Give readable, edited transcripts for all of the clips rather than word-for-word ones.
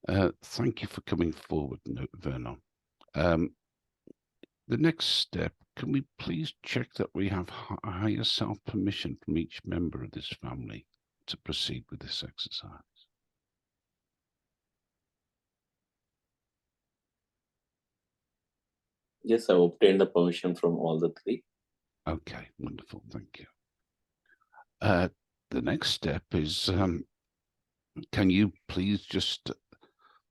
Thank you for coming forward, Vernon. Um, the next step, can we please check that we have higher self permission from each member of this family to proceed with this exercise? Yes, I've obtained the permission from all the three. Okay, wonderful. Thank you. The next step is, can you please just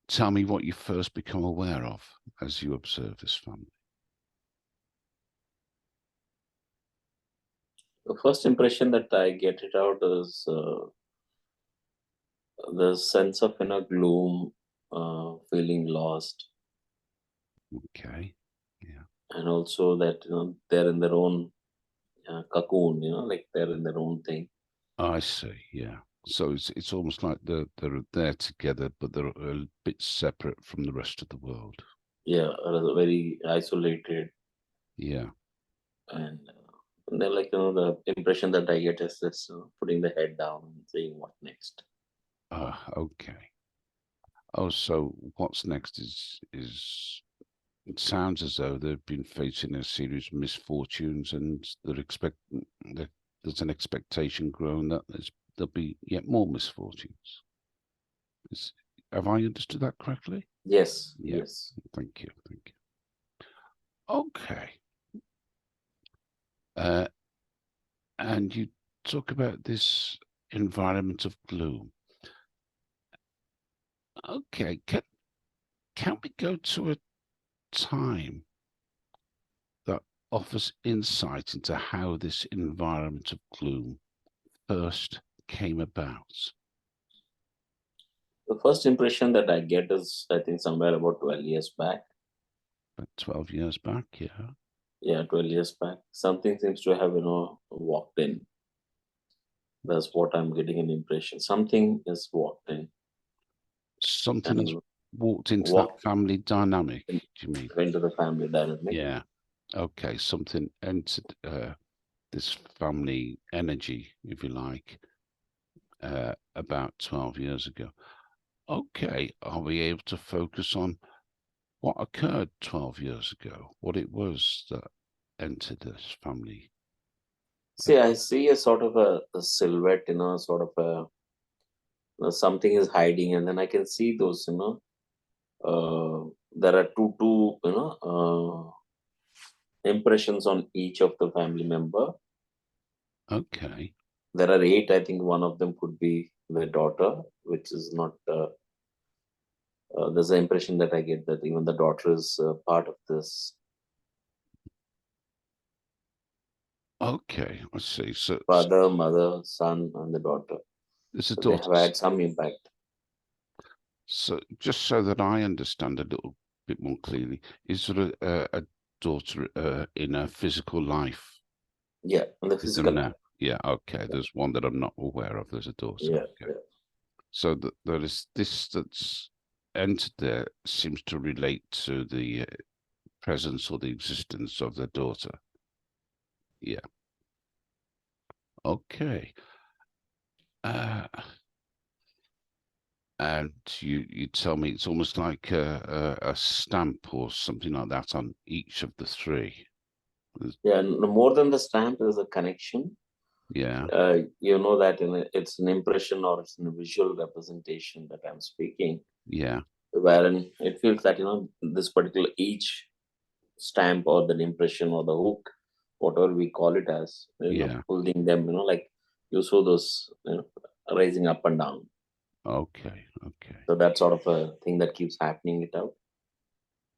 tell me what you first become aware of as you observe this family? The first impression that I get it out is the sense of gloom, feeling lost, Okay. Yeah. and also that they're in their own cocoon, like they're in their own thing. I see. Yeah. So it's almost like they're there together, but they're a bit separate from the rest of the world. Yeah, very isolated, Yeah. and they're like the impression that I get is just putting the head down and saying what next. Okay. Oh, so what's next is it sounds as though they've been facing a series of misfortunes, and that there's an expectation growing that there'll be yet more misfortunes. Is, have I understood that correctly? Yes, Yeah. yes. Thank you. Thank you. Okay. Uh, and you talk about this environment of gloom. Okay. Can we go to a time that offers insight into how this environment of gloom first came about? The first impression that I get is, I think, somewhere about 12 years back. About 12 years back, yeah. Yeah, 12 years back. Something seems to have, walked in. That's what I'm getting an impression. Something is walked in Something has and walked into that walked family dynamic, in, do you mean? into the family dynamic. Yeah. Okay, something entered this family energy, if you like, about 12 years ago. Okay, are we able to focus on what occurred 12 years ago, what it was that entered this family? See, I see a sort of a silhouette, sort of something is hiding, and then I can see those, there are two, impressions on each of the family member. Okay, There are eight. I think one of them could be the daughter, which is not. There's the impression that I get that even the daughter is part of this. okay, I see. So Father, mother, son, and the daughter. there's a So they daughter. have had some impact. So just so that I understand a little bit more clearly, is there a daughter in a physical life? Yeah, in the Is there physical now? life. Yeah, okay. There's one that I'm not aware of. There's a daughter. Yeah, Okay. yeah. So there is this that's entered there seems to relate to the presence or the existence of the daughter. Yeah. Okay. Uh, and you tell me it's almost like a stamp or something like that on each of the three. Yeah, and more than the stamp, there is a connection. Yeah. You know that it's an impression or it's a visual representation that I'm speaking, Yeah. wherein it feels that this particular each stamp or the impression or the hook, whatever we call it as, Yeah. pulling them, like you saw those, rising up and down. Okay. Okay. So that sort of a thing that keeps happening it out,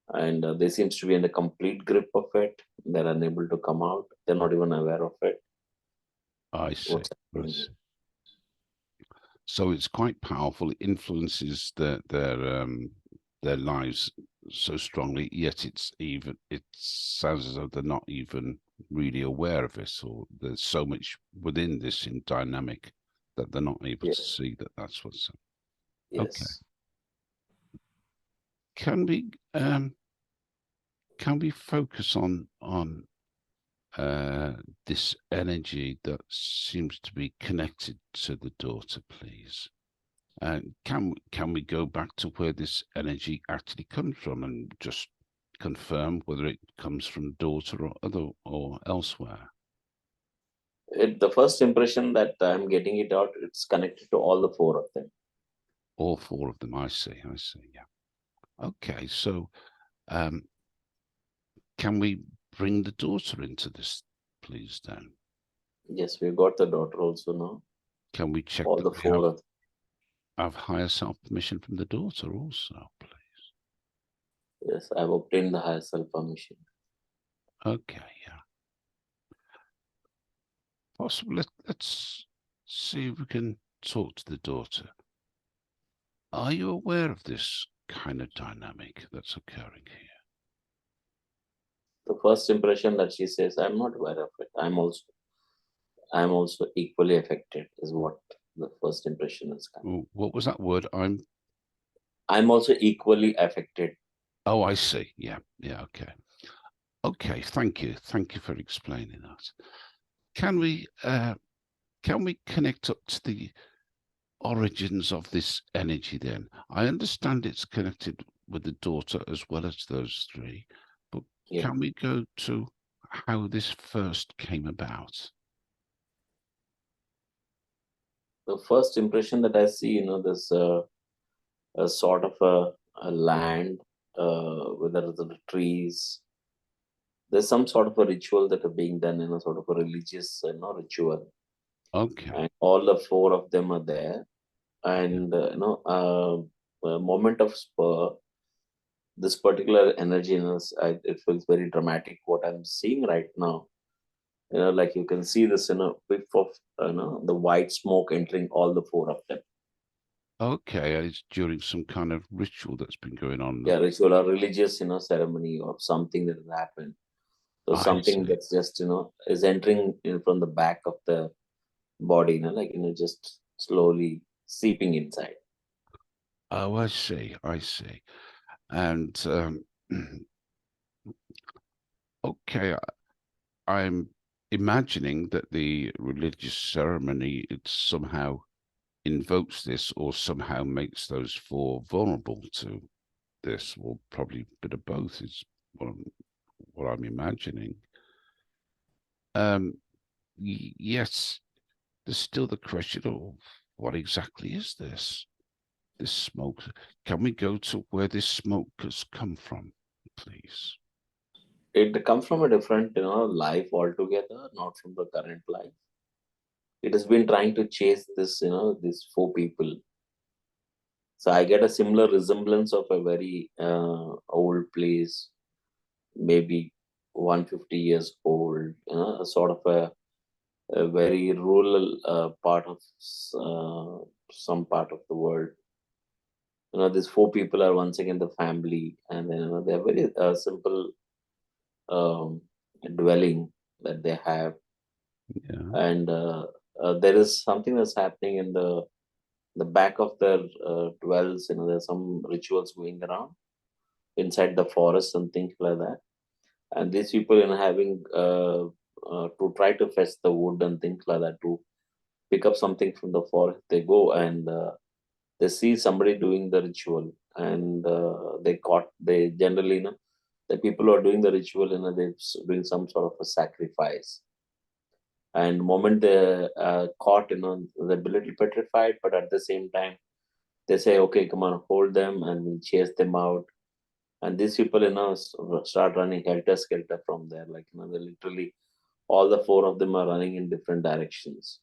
and they seems to be in the complete grip of it. They're unable to come out. They're not even aware of it. I see. What's I happening? see. So it's quite powerful. It influences their lives so strongly. Yet it sounds as though they're not even really aware of it, or there's so much within this in dynamic that they're not able Yeah. to see that that's what's okay. Yes. Can we can we focus on this energy that seems to be connected to the daughter, please? And can we go back to where this energy actually comes from and just confirm whether it comes from daughter or other or elsewhere? The first impression that I'm getting it out, it's connected to all the four of them. All four of them. I see. I see. Yeah. Okay. So, um, can we bring the daughter into this, please? Then Yes, we got the daughter also now. can we check All that the we four of have higher self permission from the daughter also, please? Yes, I've obtained the higher self permission. Okay. Yeah. Possible. Let's see if we can talk to the daughter. Are you aware of this kind of dynamic that's occurring here? The first impression that she says, I'm not aware of it. I'm also equally affected, is what the first impression is coming. What was that word? I'm also equally affected. Oh, I see. Yeah. Yeah. Okay. Okay. Thank you. Thank you for explaining that. Can we, can we connect up to the origins of this energy then? I understand it's connected with the daughter as well as those three, but Yeah. can we go to how this first came about? The first impression that I see, there's a sort of a land, whether it's the trees. There's some sort of a ritual that are being done in a sort of a religious, ritual, Okay. and all the four of them are there. Yeah. And a moment of spur, this particular energy, it feels very dramatic. What I'm seeing right now, like you can see this, whiff of, the white smoke entering all the four of them. Okay. And it's during some kind of ritual that's been going on. Yeah, ritual or religious, ceremony or something that has happened. So I something see. that's just, is entering in from the back of the body, like, just slowly seeping inside. Oh, I see. I see. And okay, I'm imagining that the religious ceremony it somehow invokes this or somehow makes those four vulnerable to this, or probably a bit of both is what I'm imagining. Um, yes, there's still the question of what exactly is this? This smoke. Can we go to where this smoke has come from, please? It comes from a different, life altogether, not from the current life. It has been trying to chase this, these four people. So I get a similar resemblance of a very old place, maybe 150 years old, a sort of a very rural part of some part of the world. These four people are once again the family, and then they're very simple um, dwelling that they have, Yeah. and there is something that's happening in the back of their dwells. There's some rituals going around inside the forest and things like that. And these people, having to try to fetch the wood and things like that to pick up something from the forest, they go and they see somebody doing the ritual, and they generally, the people who are doing the ritual, they're doing some sort of a sacrifice. And moment they caught, they're a little petrified, but at the same time they say, okay, come on, hold them, and we'll chase them out. And these people, start running helter skelter from there. Like, they literally, all the four of them are running in different directions,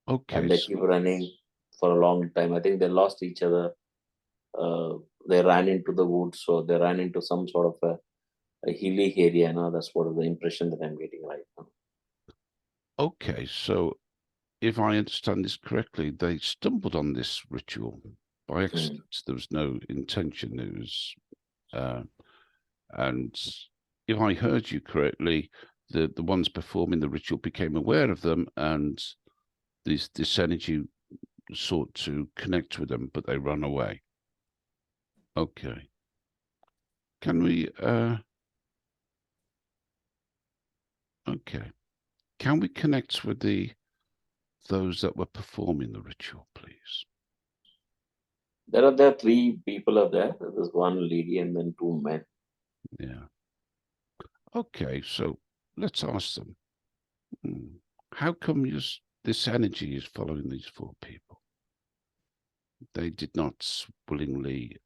Okay. and they keep running for a long time. I think they lost each other. Uh, they ran into the woods, so they ran into some sort of a hilly area. That's what the impression that I'm getting right now. Okay. So if I understand this correctly, they stumbled on this ritual by Mm. accident. There was no intention. It was, uh, and if I heard you correctly, the ones performing the ritual became aware of them, and this energy sought to connect with them, but they run away. Okay. Can we? Okay. Can we connect with those that were performing the ritual, please? There are three people are there. There's one lady and then two men. Yeah. Okay, so let's ask them. How come this energy is following these four people? They did not willingly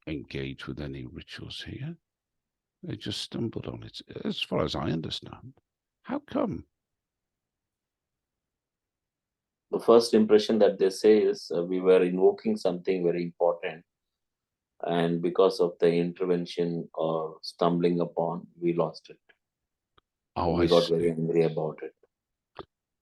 engage with any rituals here. They just stumbled on it, as far as I understand. How come? The first impression that they say is we were invoking something very important, and because of the intervention or stumbling upon, we lost it. Oh, And I we got very see. angry about it.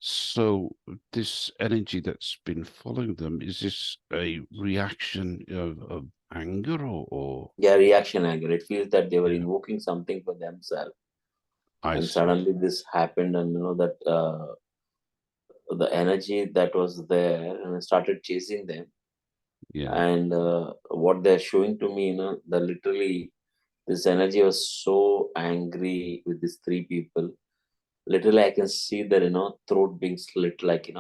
So this energy that's been following them, is this a reaction of anger or Yeah, reaction anger. It feels that they were yeah, invoking something for themselves, I and see. suddenly this happened, and that the energy that was there and I started chasing them. Yeah. And what they're showing to me, the literally this energy was so angry with these three people. Literally, I can see their throat being slit, like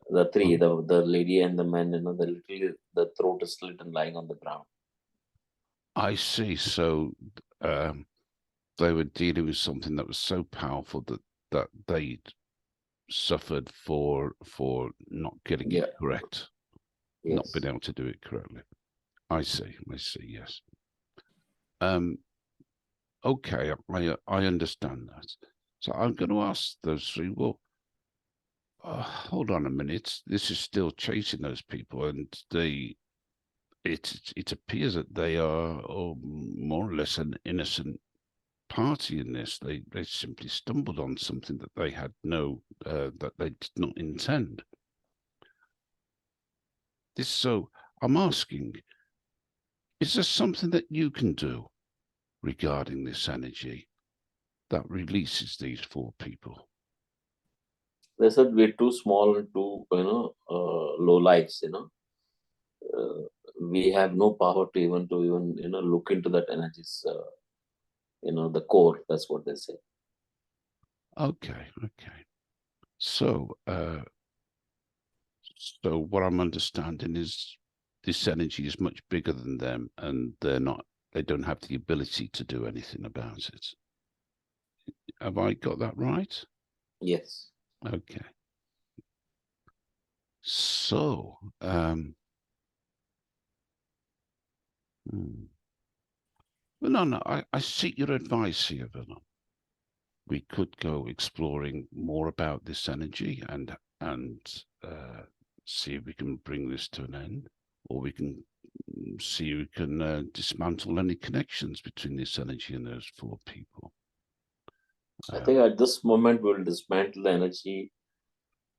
the three, Oh, the lady and the man. The literally the throat is slit and lying on the ground. I see. So they were dealing with something that was so powerful that they suffered for not getting it Yeah. correct, not being Yes. able to do it correctly. I see. I see. Yes. Um. Okay. I understand that. So I'm going to ask those three. Well, hold on a minute. This is still chasing those people, and it appears that they are more or less an innocent party in this. They simply stumbled on something that they had that they did not intend. So I'm asking, is there something that you can do regarding this energy that releases these four people? They said we're too small and too low lives. Uh, we have no power to even look into that energies. The core. That's what they say. Okay, okay. So, so what I'm understanding is this energy is much bigger than them, and they don't have the ability to do anything about it. Have I got that right? Yes. Okay. So, hmm. Well, no, I seek your advice here, Vernon. We could go exploring more about this energy and see if we can bring this to an end, or we can see if we can dismantle any connections between this energy and those four people. I Uh, think at this moment we'll dismantle the energy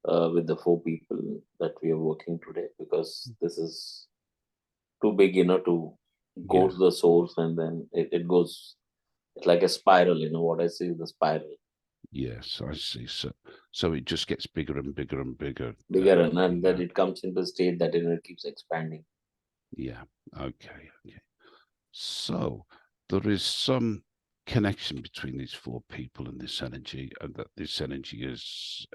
with the four people that we are working today, because this is too big, to go yeah, to the source, and then it goes. It's like a spiral. What I see is the spiral, yes, I see. So it just gets bigger and bigger and bigger. bigger, and then Yeah, it comes into a state that it keeps expanding. yeah. Okay, okay. So there is some connection between these four people and this energy, and that this energy is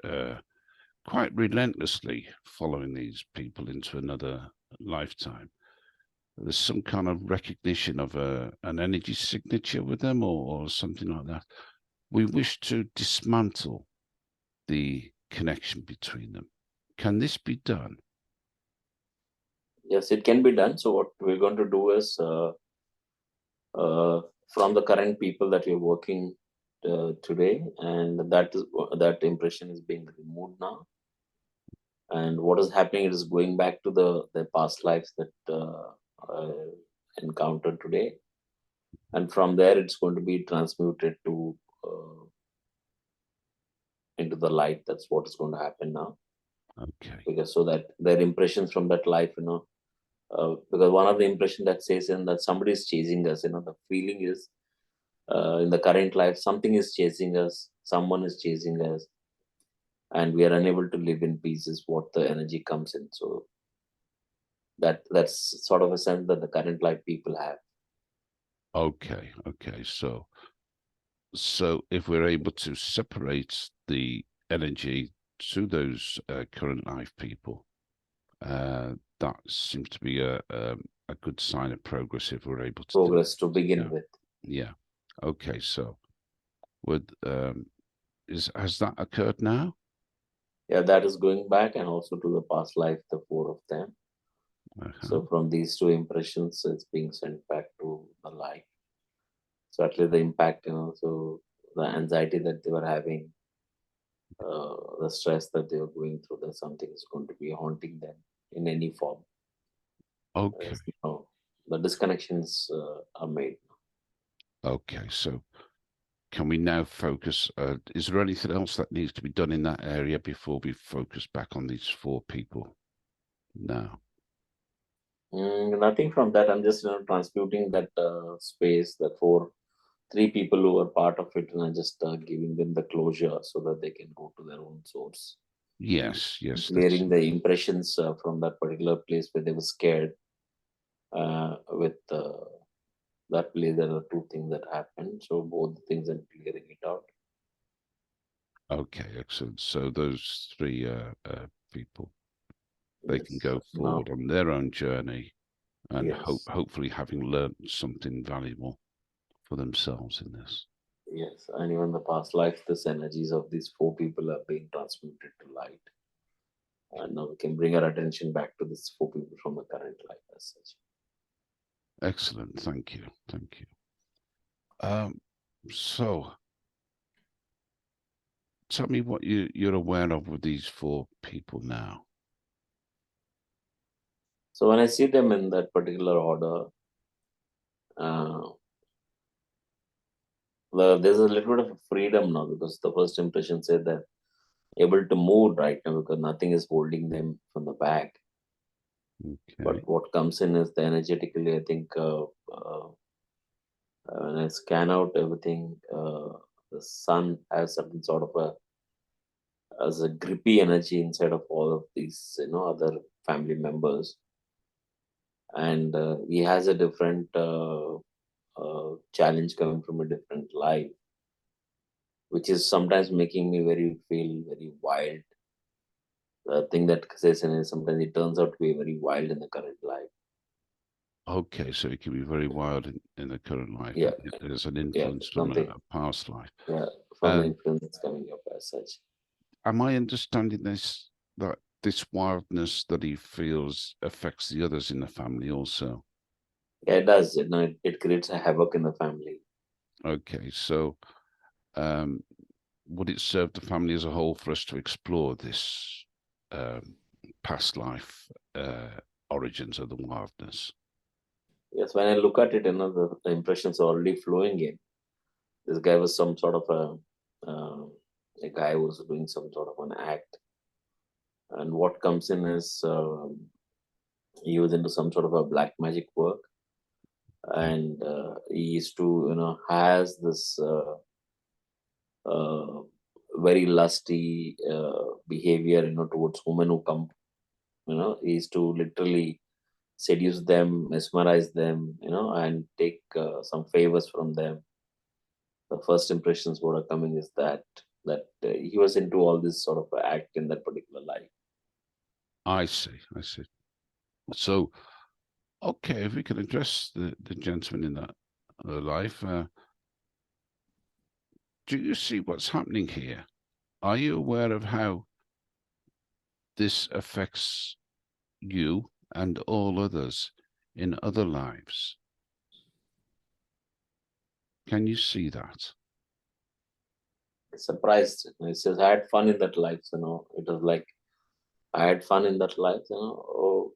quite relentlessly following these people into another lifetime. There's some kind of recognition of an energy signature with them, or something like that. We wish to dismantle the connection between them. Can this be done? Yes, it can be done. So what we're going to do is, uh, from the current people that we're working today, and that impression is being removed now. And what is happening? It is going back to the past lives that I encountered today, and from there it's going to be transmuted to into the light. That's what is going to happen now, Okay. because so that their impressions from that life, because one of the impression that says in that somebody is chasing us, the feeling is in the current life something is chasing us, someone is chasing us, and we are unable to live in peace is what the energy comes in. So that's sort of a sense that the current life people have. Okay. Okay. So if we're able to separate the energy to those current life people, that seems to be a good sign of progress if we're able to do progress to begin yeah. with. Yeah. Okay, so would has that occurred now? Yeah, that is going back and also to the past life, the four of them. Uh-huh. So from these two impressions, it's being sent back to the life. So at least the impact, so the anxiety that they were having, the stress that they were going through, that something is going to be haunting them in any form. Okay. The disconnections are made. Okay, so can we now focus? Is there anything else that needs to be done in that area before we focus back on these four people now? Nothing from that. I'm just transmuting that space, that four, three people who are part of it, and I'm just giving them the closure so that they can go to their own source, Yes, yes, that's clearing the impressions from that particular place where they were scared. With that place, there are two things that happened. So both the things and clearing it out. okay, excellent. So those three people, they can Yes. go Now, forward on their own journey and yes. hopefully having learned something valuable for themselves in this. Yes. And even the past life, this energies of these four people are being transmuted to light. And now we can bring our attention back to these four people from the current life as such. Excellent. Thank you. Thank you. So tell me what you're aware of with these four people now. So when I see them in that particular order, uh, there's a little bit of freedom now because the first impression said that able to move right now because nothing is holding them from the back. Okay. But what comes in is the energetically, I think, when I scan out everything, the sun has some sort of as a grippy energy inside of all of these, other family members, and he has a different challenge coming from a different life, which is sometimes making me very feel very wild. The thing that says in it, sometimes it turns out to be very wild in the current life. Okay, so it can be very wild in the current life, Yeah, and there's an yeah, influence from something, a past life. yeah, from the Um, influence coming up as such. am I understanding this that this wildness that he feels affects the others in the family also? Yeah, it does. It creates a havoc in the family. Okay, so um, would it serve the family as a whole for us to explore this um, past life origins of the wildness? Yes, when I look at it, the impressions are already flowing in. This guy was some sort of a guy who was doing some sort of an act, and what comes in is he was into some sort of a black magic work, Okay. and he used to, has this uh, very lusty behavior, towards women who come. He used to literally seduce them, mesmerize them, and take some favors from them. The first impressions what are coming is that he was into all this sort of act in that particular life. I see. I see. So, okay, if we can address the gentleman in that life, do you see what's happening here? Are you aware of how this affects you and all others in other lives? Can you see that? Surprised. He says, I had fun in that life, It was like I had fun in that life. Oh,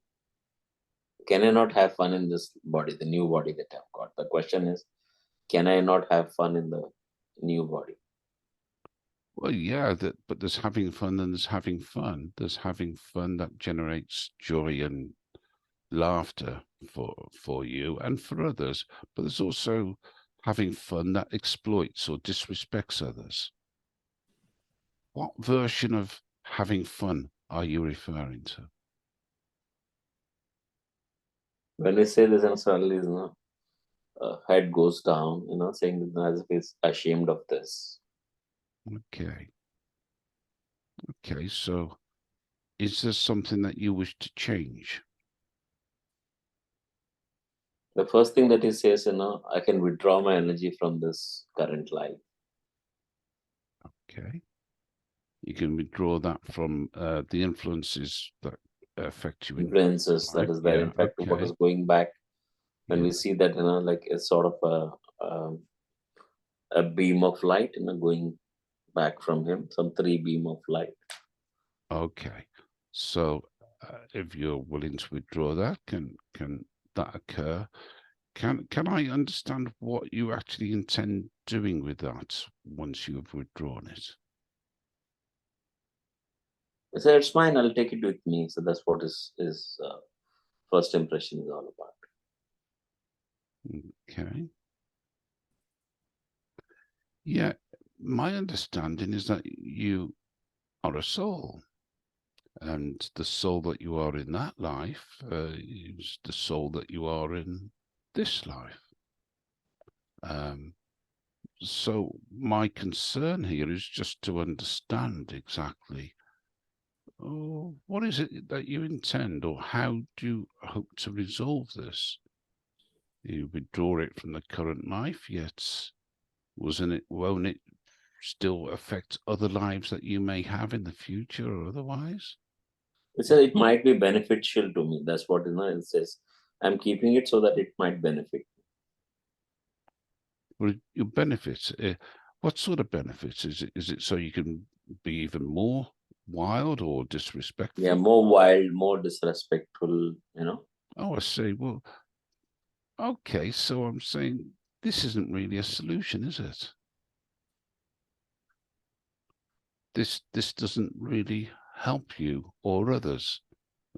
can I not have fun in this body, the new body that I've got? The question is, can I not have fun in the new body? Well, yeah, but there's having fun and there's having fun. There's having fun that generates joy and laughter for you and for others, but there's also having fun that exploits or disrespects others. What version of having fun are you referring to? When we say this and suddenly, head goes down, saying as if he's ashamed of this. Okay. Okay, so is there something that you wish to change? The first thing that he says, I can withdraw my energy from this current life. Okay. You can withdraw that from the influences that affect you in Influences that life. is there. Yeah. In fact, what is Okay. going back when Yeah. we see that, like it's sort of a beam of light, going back from him, some three beam of light. Okay. So, if you're willing to withdraw that, can that occur? Can I understand what you actually intend doing with that once you have withdrawn it? I said, it's mine. I'll take it with me. So that's what his first impression is all about. Okay. Yeah, my understanding is that you are a soul, and the soul that you are in that life is the soul that you are in this life. So my concern here is just to understand exactly what is it that you intend, or how do you hope to resolve this? You withdraw it from the current life, yet won't it still affect other lives that you may have in the future or otherwise? It says it might be beneficial to me. That's what it says. I'm keeping it so that it might benefit. Well, your benefits, what sort of benefits? Is it so you can be even more wild or Yeah, disrespectful? more wild, more disrespectful. Oh, I see. Well, okay, so I'm saying this isn't really a solution, is it? This doesn't really help you or others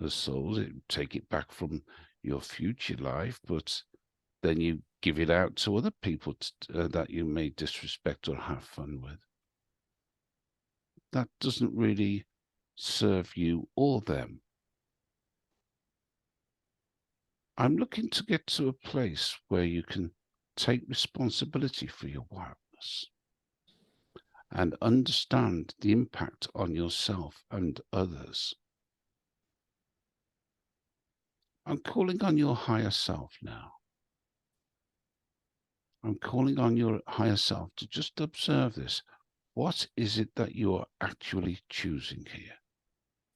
as souls. Take it back from your future life, but then you give it out to other people that you may disrespect or have fun with. That doesn't really serve you or them. I'm looking to get to a place where you can take responsibility for your wildness and understand the impact on yourself and others. I'm calling on your higher self now. I'm calling on your higher self to just observe this. What is it that you are actually choosing here?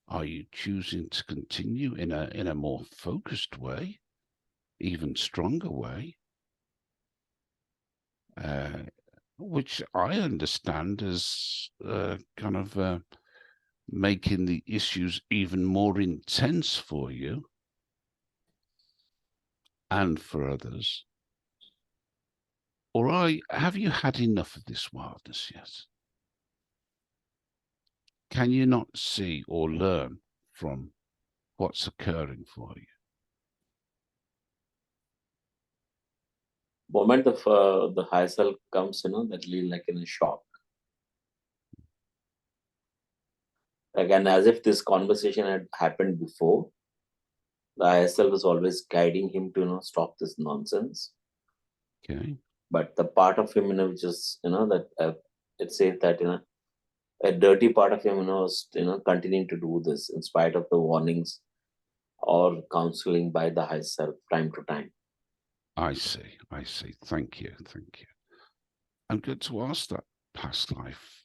Are you choosing to continue in a more focused way, even stronger way, uh, which I understand as kind of making the issues even more intense for you and for others? Or have you had enough of this wildness yet? Can you not see or learn from what's occurring for you? Moment the high self comes, that will like in a shock. Like, and as if this conversation had happened before, the higher self is always guiding him to stop this nonsense. Okay, But the part of him, which is that it says that a dirty part of him, is continuing to do this in spite of the warnings or counseling by the high self time to time. I see. I see. Thank you. Thank you. I'm going to ask that past life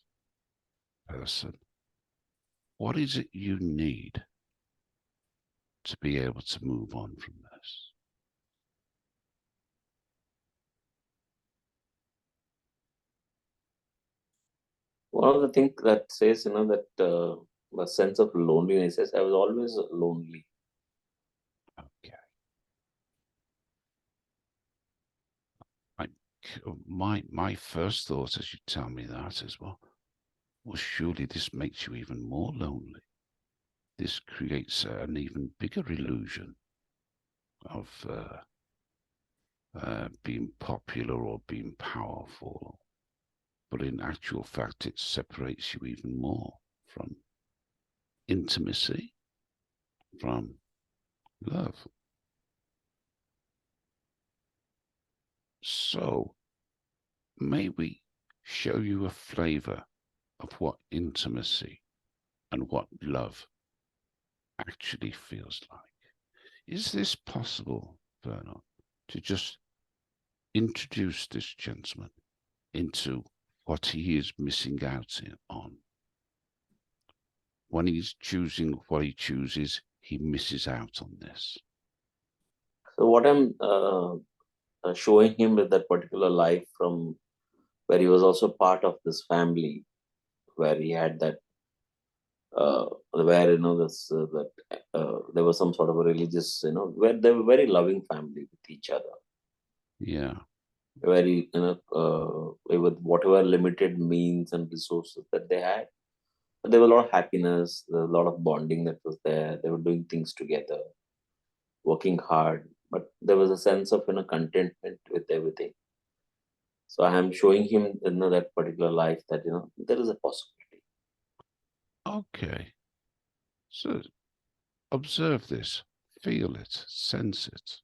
person, what is it you need to be able to move on from this? One of the things that says, that the sense of loneliness is I was always lonely. Okay. I, my first thought as you tell me that is, well, surely this makes you even more lonely. This creates an even bigger illusion of being popular or being powerful. But in actual fact, it separates you even more from intimacy, from love. So, may we show you a flavor of what intimacy and what love actually feels like? Is this possible, Vernon? to just introduce this gentleman into what he is missing out on. When he's choosing what he chooses, he misses out on this. So what I'm showing him with that particular life from where he was also part of this family, where he had that, where this that there was some sort of a religious, where they were very loving family with each other, Yeah, very with whatever limited means and resources that they had. But there was a lot of happiness, there was a lot of bonding that was there. They were doing things together, working hard, but there was a sense of contentment with everything. So I am showing him that particular life that there is a possibility. okay. So observe this, feel it, sense it.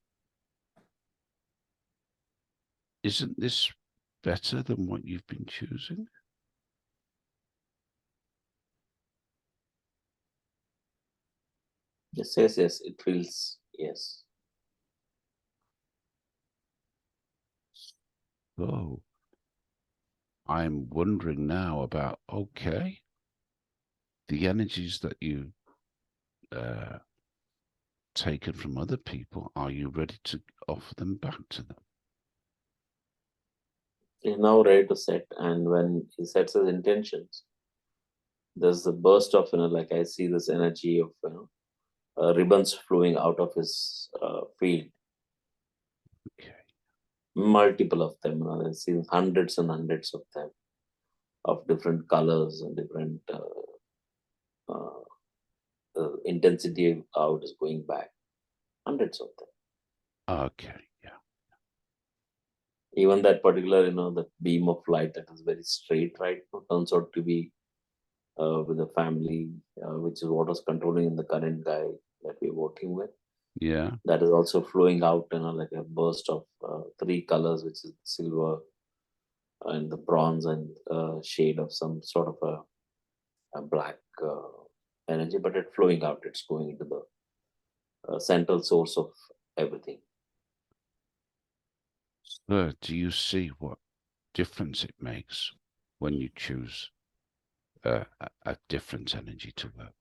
Isn't this better than what you've been choosing? Yes, yes, yes. It feels yes. Oh, I'm wondering now about, okay, the energies that you uh, taken from other people, are you ready to offer them back to them? He's now ready to set, and when he sets his intentions, there's a burst of like I see this energy of ribbons flowing out of his field, Okay. multiple of them. I've seen hundreds and hundreds of them of different colors and different uh, intensity of how it is going back. Hundreds of them. Okay. Yeah. Even that particular, that beam of light that is very straight right now turns out to be with the family, which is what was controlling in the current guy that we're working with. Yeah. That is also flowing out, like a burst of three colors, which is silver and the bronze and shade of some sort of a black energy, but it's flowing out. It's going into the central source of everything. So, do you see what difference it makes when you choose a different energy to work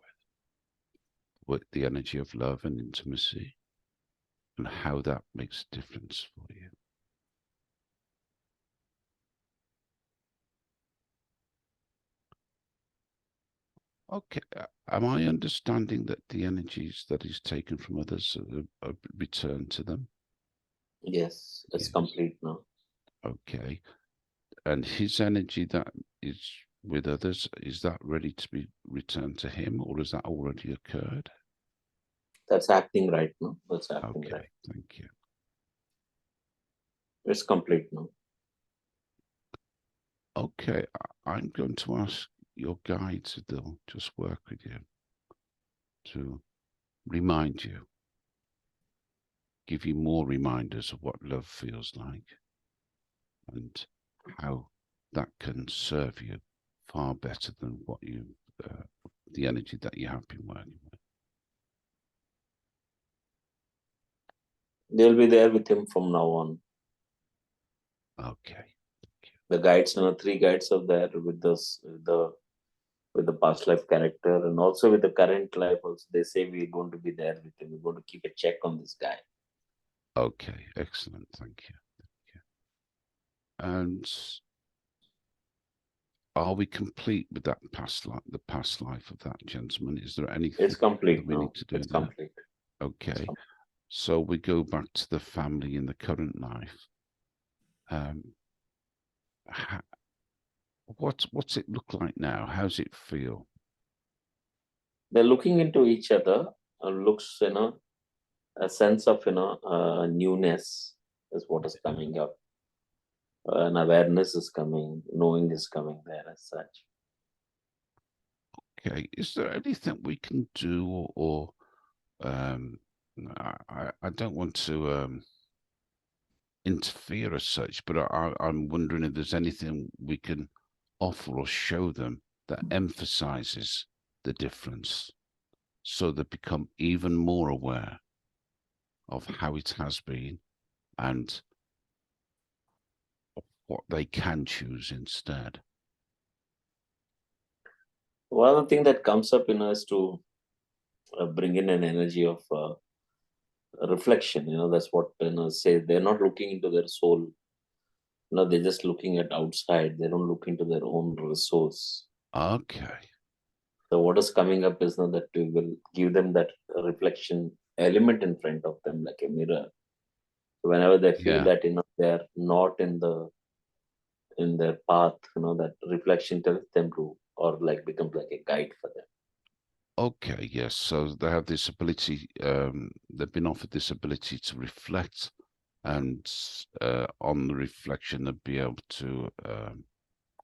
with the energy of love and intimacy, and how that makes a difference for you? Okay, am I understanding that the energies that is taken from others are returned to them? Yes, it's Yes. complete now. Okay. And his energy that is with others, is that ready to be returned to him, or has that already occurred? That's happening right now. That's happening right. Okay, thank you. It's complete now. Okay, I'm going to ask your guides to just work with you to remind you, give you more reminders of what love feels like and how that can serve you far better than what you, the energy that you have been working with. They'll be there with him from now on. Okay, thank you. The guides, three guides are there with this, with the past life character and also with the current life. Also, they say we're going to be there with him. We're going to keep a check on this guy. Okay, excellent, thank you. And are we complete with that past life, the past life of that gentleman? Is there anything It's complete that we now. need to do It's there? complete. Okay, so we go back to the family in the current life. Ha- what's it look like now? How's it feel? They're looking into each other. Looks, a sense of newness is what is coming up. An awareness is coming. Knowing is coming there as such. Okay, is there anything we can do, or um, I don't want to interfere as such, but I'm wondering if there's anything we can offer or show them that emphasizes the difference, so they become even more aware of how it has been and what they can choose instead. One of the thing that comes up in us to bring in an energy of reflection. That's what say. They're not looking into their soul. They're just looking at outside. They don't look into their own resource. Okay. So what is coming up is now that we will give them that reflection element in front of them, like a mirror. So whenever they feel Yeah. that they're not in their path, that reflection tells them to, or like becomes like a guide for them. Okay, yes. So they have this ability, they've been offered this ability to reflect, and on the reflection they'll be able to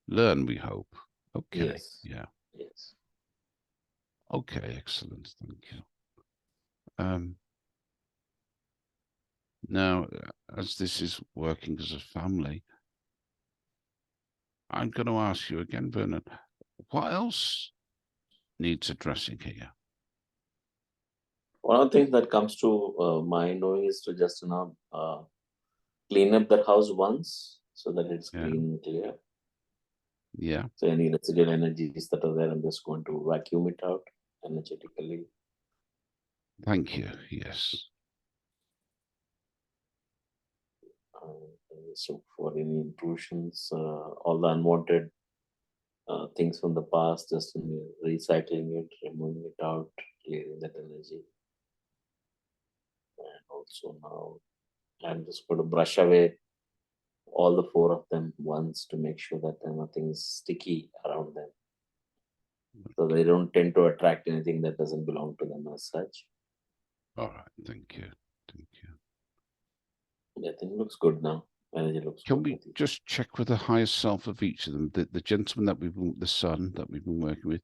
learn, we hope. Okay, Yes. yeah. Yes. Okay, excellent. Thank you. Now, as this is working as a family, I'm going to ask you again, Vernon, what else needs addressing here? One of the things that comes to my knowing is to just clean up their house once so that it's Yeah, clean and clear. yeah. So any residual energies that are there, I'm just going to vacuum it out energetically. Thank you. Yes. So for any intrusions, all the unwanted things from the past, just recycling it, removing it out, clearing that energy. And also now I'm just going to brush away all the four of them once to make sure that nothing is sticky around them. So they don't tend to attract anything that doesn't belong to them as such. All right. Thank you. Thank you. Yeah, I think it looks good now. Energy looks Can good. we just check with the higher self of each of them? The gentleman that the son that we've been working with,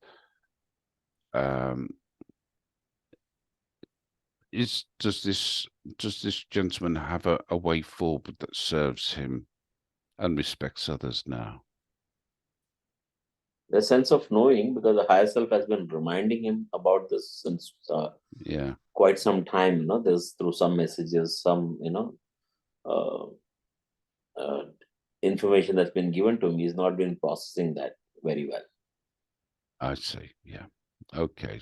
does this gentleman have a way forward that serves him and respects others now? The sense of knowing, because the higher self has been reminding him about this since Yeah, quite some time. There's through some messages, some uh, uh, information that's been given to him. He's not been processing that very well. I see. Yeah. Okay.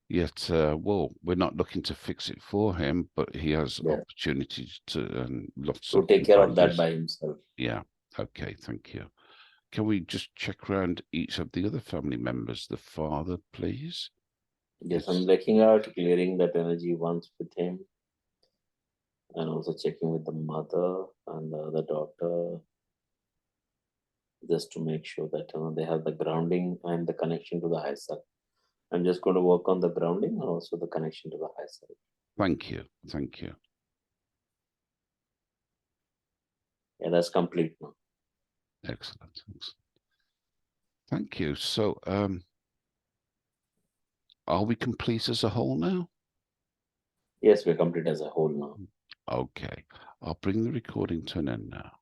Yet, well, we're not looking to fix it for him, but he has Yeah, opportunities to, and lots to of take care of that ideas. by himself. Yeah. Okay. Thank you. Can we just check around each of the other family members? The father, please. Yes, I'm looking out, clearing that energy once with him, and also checking with the mother and the other daughter, just to make sure that they have the grounding and the connection to the higher self. I'm just going to work on the grounding and also the connection to the higher self. Thank you. Thank you. Yeah, that's complete now. Excellent. Excellent. Thank you. So, are we complete as a whole now? Yes, we're complete as a whole now. Okay. I'll bring the recording to an end now.